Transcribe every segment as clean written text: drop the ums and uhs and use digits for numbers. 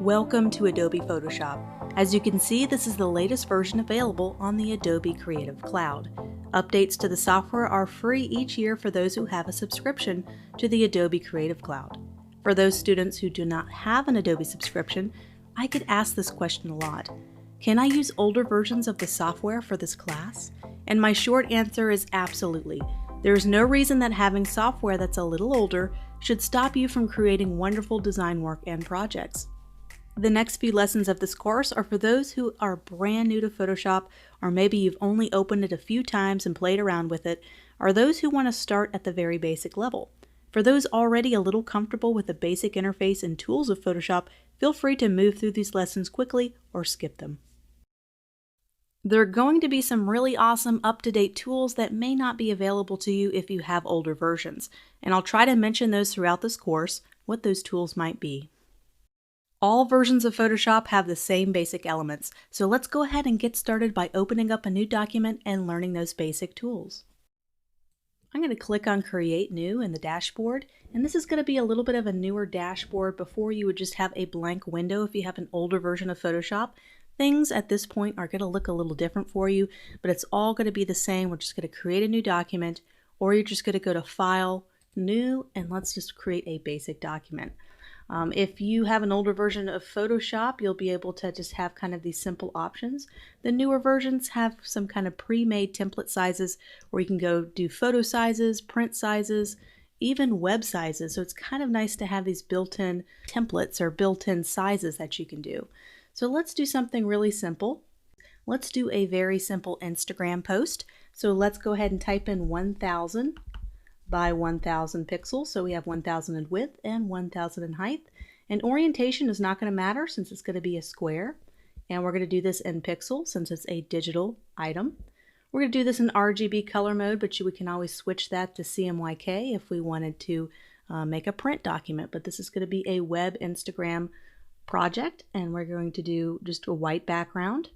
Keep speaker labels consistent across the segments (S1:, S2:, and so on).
S1: Welcome to Adobe Photoshop. As you can see, this is the latest version available on the Adobe Creative Cloud. Updates to the software are free each year for those who have a subscription to the Adobe Creative Cloud. For those students who do not have an Adobe subscription, I get asked this question a lot. Can I use older versions of the software for this class? And my short answer is absolutely. There is no reason that having software that's a little older should stop you from creating wonderful design work and projects. The next few lessons of this course are for those who are brand new to Photoshop, or maybe you've only opened it a few times and played around with it, or those who want to start at the very basic level. For those already a little comfortable with the basic interface and tools of Photoshop, feel free to move through these lessons quickly or skip them. There are going to be some really awesome up-to-date tools that may not be available to you if you have older versions, and I'll try to mention those throughout this course, what those tools might be. All versions of Photoshop have the same basic elements, so let's go ahead and get started by opening up a new document and learning those basic tools. I'm going to click on Create New in the dashboard, and this is going to be a little bit of a newer dashboard. Before, you would just have a blank window if you have an older version of Photoshop. Things at this point are going to look a little different for you, but it's all going to be the same. We're just going to create a new document, or you're just going to go to File, New, and let's just create a basic document. If you have an older version of Photoshop, you'll be able to just have kind of these simple options. The newer versions have some kind of pre-made template sizes where you can go do photo sizes, print sizes, even web sizes. So it's kind of nice to have these built-in templates or built-in sizes that you can do. So let's do something really simple. Let's do a very simple Instagram post. So let's go ahead and type in 1000 by 1000 pixels. So we have 1000 in width and 1000 in height. And orientation is not going to matter since it's going to be a square. And we're going to do this in pixels since it's a digital item. We're going to do this in RGB color mode, but we can always switch that to CMYK if we wanted to make a print document. But this is going to be a web Instagram project, and we're going to do just a white background.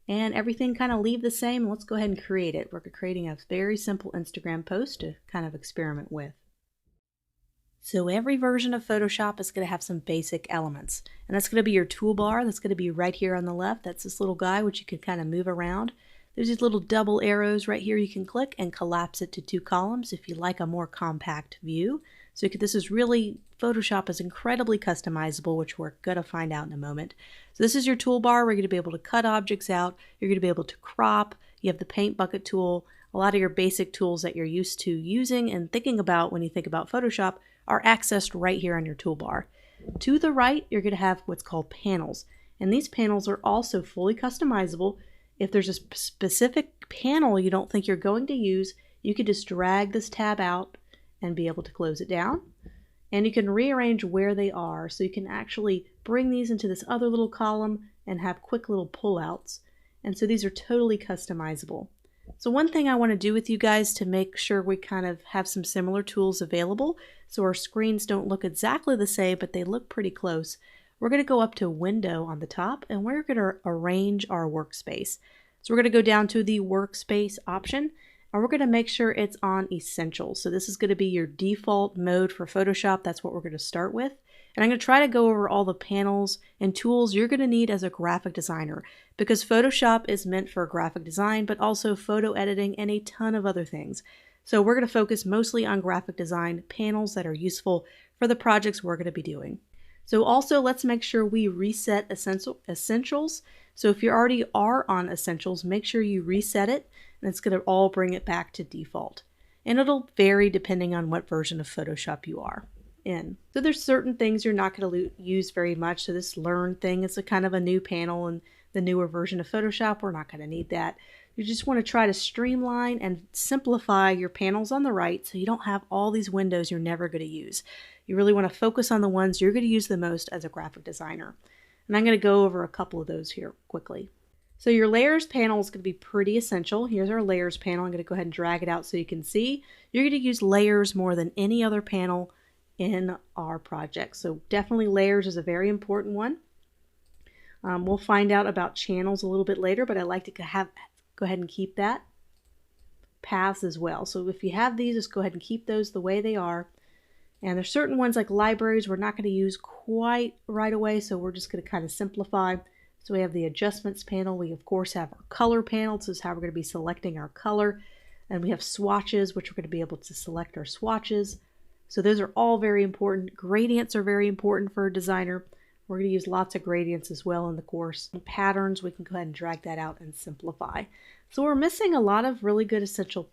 S1: And everything kind of leave the same. Let's go ahead and create it. We're creating a very simple Instagram post to kind of experiment with. So every version of Photoshop is going to have some basic elements. And that's going to be your toolbar. That's going to be right here on the left. That's this little guy which you can kind of move around. There's these little double arrows right here you can click and collapse it to 2 columns if you like a more compact view. So this is really, Photoshop is incredibly customizable, which we're going to find out in a moment. So this is your toolbar. We're going to be able to cut objects out. You're going to be able to crop. You have the paint bucket tool. A lot of your basic tools that you're used to using and thinking about when you think about Photoshop are accessed right here on your toolbar. To the right, you're going to have what's called panels. And these panels are also fully customizable. If there's a specific panel you don't think you're going to use, you can just drag this tab out and be able to close it down. And you can rearrange where they are, so you can actually bring these into this other little column and have quick little pullouts. And so these are totally customizable. So one thing I want to do with you guys to make sure we kind of have some similar tools available so our screens don't look exactly the same, but they look pretty close. We're going to go up to Window on the top, and we're going to arrange our workspace. So we're going to go down to the Workspace option, and we're going to make sure it's on Essentials. So this is going to be your default mode for Photoshop. That's what we're going to start with. And I'm going to try to go over all the panels and tools you're going to need as a graphic designer, because Photoshop is meant for graphic design, but also photo editing and a ton of other things. So we're going to focus mostly on graphic design panels that are useful for the projects we're going to be doing. So also let's make sure we reset Essentials. So if you already are on Essentials, make sure you reset it, and it's going to all bring it back to default. And it'll vary depending on what version of Photoshop you are in. So there's certain things you're not going to use very much. So this Learn thing is a kind of a new panel in the newer version of Photoshop. We're not going to need that. You just want to try to streamline and simplify your panels on the right so you don't have all these windows you're never going to use. You really want to focus on the ones you're going to use the most as a graphic designer. And I'm going to go over a couple of those here quickly. So your Layers panel is going to be pretty essential. Here's our Layers panel. I'm going to go ahead and drag it out so you can see. You're going to use layers more than any other panel in our project. So definitely Layers is a very important one. We'll find out about channels a little bit later, but I like to go ahead and keep that. Paths as well. So if you have these, just go ahead and keep those the way they are. And there's certain ones like libraries we're not going to use quite right away, so we're just going to kind of simplify. So we have the adjustments panel. We of course have our color panel. This is how we're going to be selecting our color. And we have swatches, which we're going to be able to select our swatches. So those are all very important. Gradients are very important for a designer. We're going to use lots of gradients as well in the course. And patterns, we can go ahead and drag that out and simplify. So we're missing a lot of really good essential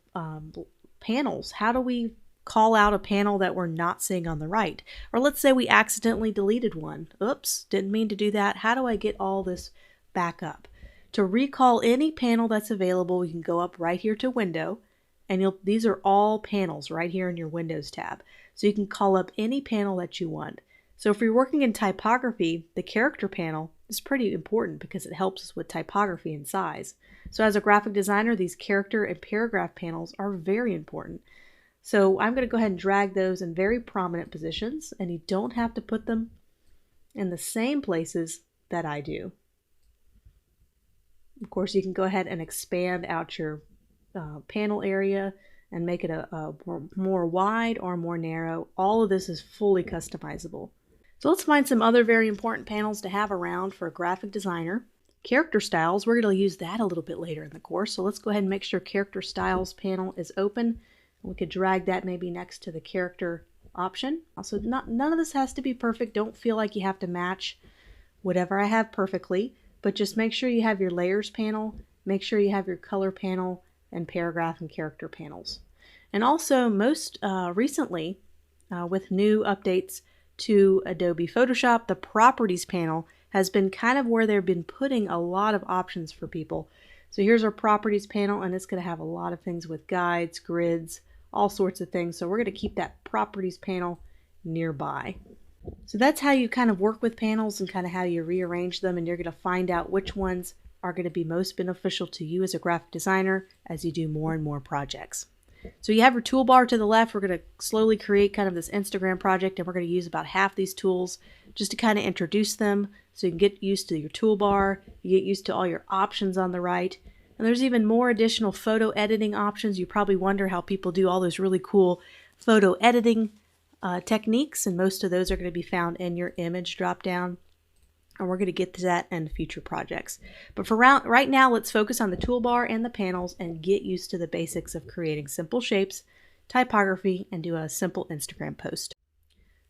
S1: panels. How do we call out a panel that we're not seeing on the right? Or let's say we accidentally deleted one. Oops, didn't mean to do that. How do I get all this back up? To recall any panel that's available, we can go up right here to Window, and these are all panels right here in your Windows tab. So you can call up any panel that you want. So if you're working in typography, the character panel is pretty important because it helps us with typography and size. So as a graphic designer, these character and paragraph panels are very important. So I'm going to go ahead and drag those in very prominent positions, and you don't have to put them in the same places that I do. Of course, you can go ahead and expand out your panel area and make it a more wide or more narrow. All of this is fully customizable. So let's find some other very important panels to have around for a graphic designer. Character styles, we're going to use that a little bit later in the course. So let's go ahead and make sure character styles panel is open. We could drag that maybe next to the character option. Also, none of this has to be perfect. Don't feel like you have to match whatever I have perfectly, but just make sure you have your layers panel, make sure you have your color panel, and paragraph and character panels. And also most recently, with new updates to Adobe Photoshop, the properties panel has been kind of where they've been putting a lot of options for people. So here's our properties panel, and it's going to have a lot of things with guides, grids, all sorts of things. So we're going to keep that properties panel nearby. So that's how you kind of work with panels and kind of how you rearrange them, and you're going to find out which ones are going to be most beneficial to you as a graphic designer as you do more and more projects. So you have your toolbar to the left. We're going to slowly create kind of this Instagram project, and we're going to use about half these tools just to kind of introduce them so you can get used to your toolbar, you get used to all your options on the right. And there's even more additional photo editing options. You probably wonder how people do all those really cool photo editing techniques, and most of those are going to be found in your image drop down. And we're going to get to that in future projects. But for right now, let's focus on the toolbar and the panels and get used to the basics of creating simple shapes, typography, and do a simple Instagram post.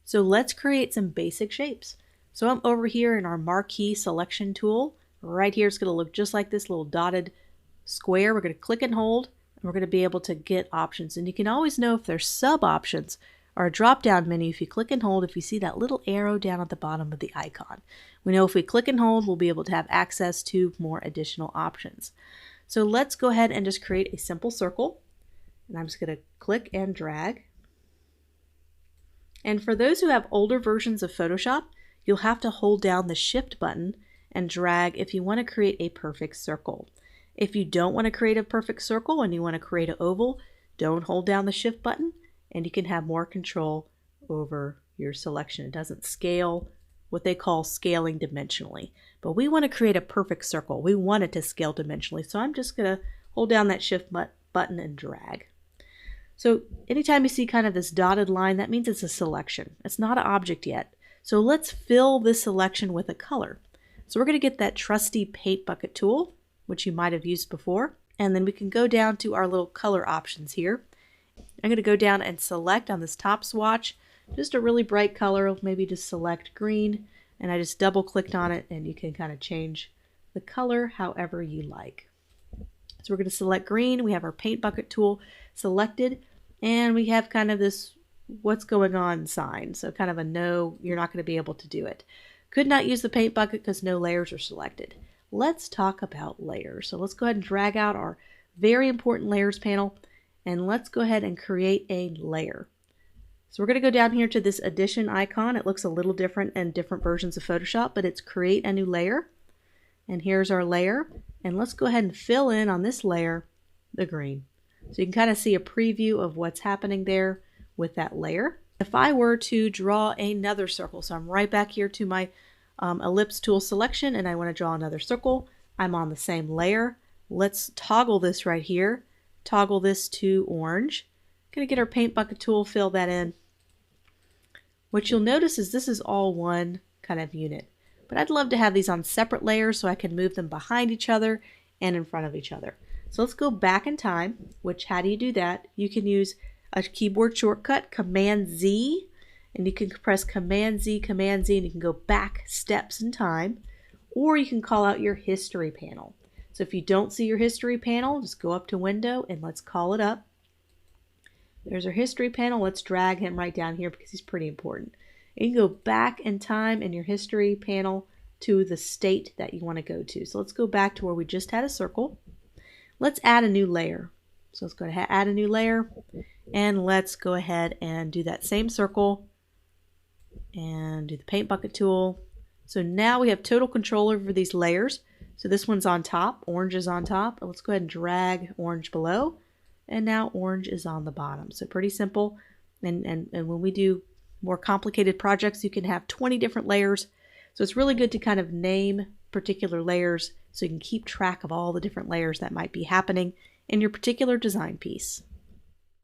S1: So let's create some basic shapes. So I'm over here in our marquee selection tool. Right here, it's going to look just like this little dotted square. We're going to click and hold, and we're going to be able to get options. And you can always know if there's sub options or a drop-down menu if you click and hold, if you see that little arrow down at the bottom of the icon. We know if we click and hold, we'll be able to have access to more additional options. So let's go ahead and just create a simple circle. And I'm just going to click and drag. And for those who have older versions of Photoshop, you'll have to hold down the Shift button and drag if you want to create a perfect circle. If you don't want to create a perfect circle and you want to create an oval, don't hold down the Shift button, and you can have more control over your selection. It doesn't scale, what they call scaling dimensionally. But we want to create a perfect circle. We want it to scale dimensionally. So I'm just going to hold down that Shift button and drag. So anytime you see kind of this dotted line, that means it's a selection. It's not an object yet. So let's fill this selection with a color. So we're going to get that trusty paint bucket tool, which you might have used before. And then we can go down to our little color options here. I'm going to go down and select on this top swatch just a really bright color, maybe just select green, and I just double clicked on it, and you can kind of change the color however you like. So we're going to select green. We have our paint bucket tool selected, and we have kind of this what's going on sign. So kind of a no, you're not going to be able to do it. Could not use the paint bucket because no layers are selected. Let's talk about layers. So let's go ahead and drag out our very important layers panel, and let's go ahead and create a layer. So we're going to go down here to this addition icon. It looks a little different in different versions of Photoshop, but it's create a new layer. And here's our layer. And let's go ahead and fill in on this layer the green. So you can kind of see a preview of what's happening there with that layer. If I were to draw another circle, so I'm right back here to my ellipse tool selection, and I want to draw another circle. I'm on the same layer. Let's toggle this right here. Toggle this to orange. Gonna get our paint bucket tool, fill that in. What you'll notice is this is all one kind of unit. But I'd love to have these on separate layers so I can move them behind each other and in front of each other. So let's go back in time, which how do you do that? You can use a keyboard shortcut, Command Z, and you can press Command Z, and you can go back steps in time, or you can call out your history panel. So if you don't see your history panel, just go up to Window and let's call it up. There's our history panel. Let's drag him right down here because he's pretty important. You can go back in time in your history panel to the state that you want to go to. So let's go back to where we just had a circle. Let's add a new layer. So let's go ahead and add a new layer, and let's go ahead and do that same circle and do the paint bucket tool. So now we have total control over these layers. So this one's on top, orange is on top. Let's go ahead and drag orange below, and now orange is on the bottom. So pretty simple. And when we do more complicated projects, you can have 20 different layers. So it's really good to kind of name particular layers so you can keep track of all the different layers that might be happening in your particular design piece.